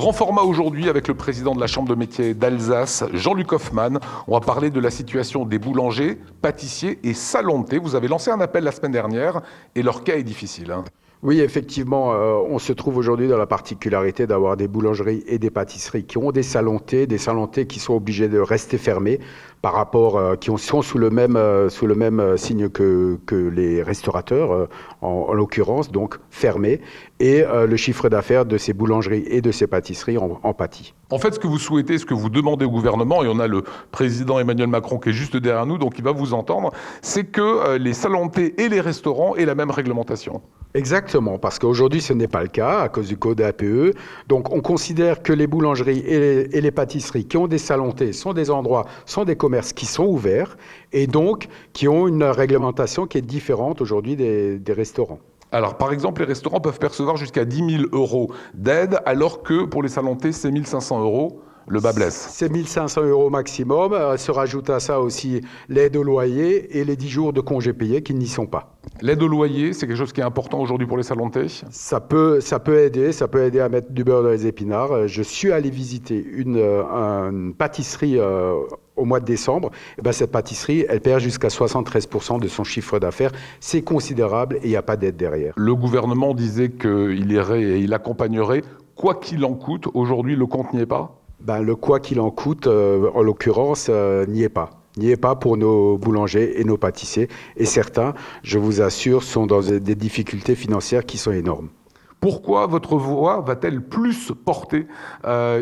Grand format aujourd'hui avec le président de la Chambre de métiers d'Alsace, Jean-Luc Hoffmann. On va parler de la situation des boulangers, pâtissiers et salons de thé. Vous avez lancé un appel la semaine dernière et leur cas est difficile. Oui, effectivement, on se trouve aujourd'hui dans la particularité d'avoir des boulangeries et des pâtisseries qui ont des salons de thé qui sont obligés de rester fermés par rapport, qui sont sous le même signe que les restaurateurs, en l'occurrence, donc fermés, et le chiffre d'affaires de ces boulangeries et de ces pâtisseries en pâtit. En fait, ce que vous souhaitez, ce que vous demandez au gouvernement, et on a le président Emmanuel Macron qui est juste derrière nous, donc il va vous entendre, c'est que les salons de thé et les restaurants aient la même réglementation. Exactement, parce qu'aujourd'hui ce n'est pas le cas à cause du code APE. Donc on considère que les boulangeries et les pâtisseries qui ont des salons de thé sont des endroits, sont des commerces qui sont ouverts et donc qui ont une réglementation qui est différente aujourd'hui des restaurants. Alors, par exemple, les restaurants peuvent percevoir jusqu'à 10 000 euros d'aide, alors que pour les salons de thé, c'est 1 500 euros. Le bas blesse. C'est 1 500 euros maximum. Se rajoute à ça aussi l'aide au loyer et les 10 jours de congés payés qui n'y sont pas. L'aide au loyer, c'est quelque chose qui est important aujourd'hui pour les salons de thé ? Ça peut aider à mettre du beurre dans les épinards. Je suis allé visiter une pâtisserie au mois de décembre. Et ben, cette pâtisserie, elle perd jusqu'à 73% de son chiffre d'affaires. C'est considérable et il n'y a pas d'aide derrière. Le gouvernement disait qu'il irait et il accompagnerait, quoi qu'il en coûte. Aujourd'hui, le compte n'y est pas ? Le quoi qu'il en coûte, en l'occurrence, n'y est pas. N'y est pas pour nos boulangers et nos pâtissiers. Et certains, je vous assure, sont dans des difficultés financières qui sont énormes. Pourquoi votre voix va-t-elle plus porter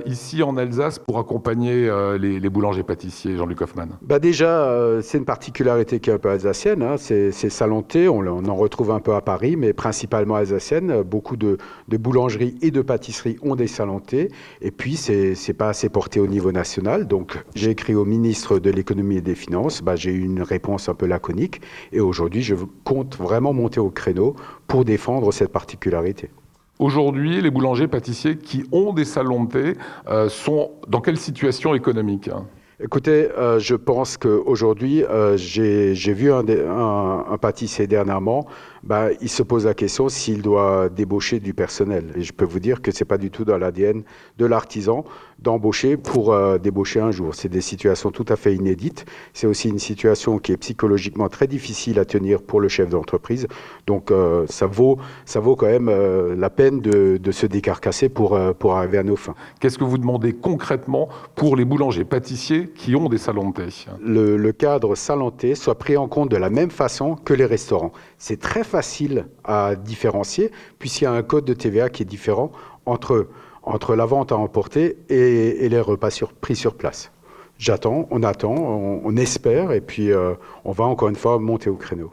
ici en Alsace pour accompagner les boulangers-pâtissiers, Jean-Luc Hoffmann ? Déjà, c'est une particularité qui est un peu alsacienne. Ces salons de thé, on en retrouve un peu à Paris, mais principalement alsacienne. Beaucoup de boulangeries et de pâtisseries ont des salons de thé. Et puis, c'est pas assez porté au niveau national. Donc, j'ai écrit au ministre de l'économie et des finances. J'ai eu une réponse un peu laconique. Et aujourd'hui, je compte vraiment monter au créneau pour défendre cette particularité. Aujourd'hui, les boulangers-pâtissiers qui ont des salons de thé sont dans quelle situation économique ? Écoutez, je pense qu'aujourd'hui, j'ai vu un pâtissier dernièrement, il se pose la question s'il doit débaucher du personnel. Et je peux vous dire que ce n'est pas du tout dans l'ADN de l'artisan d'embaucher pour débaucher un jour. C'est des situations tout à fait inédites. C'est aussi une situation qui est psychologiquement très difficile à tenir pour le chef d'entreprise. Donc ça vaut quand même la peine de se décarcasser pour arriver à nos fins. Qu'est-ce que vous demandez concrètement pour les boulangers-pâtissiers qui ont des salons de thé ? Le cadre salon de thé soit pris en compte de la même façon que les restaurants. C'est très facile à différencier puisqu'il y a un code de TVA qui est différent entre la vente à emporter et les repas pris sur place. On attend, on espère et puis on va encore une fois monter au créneau.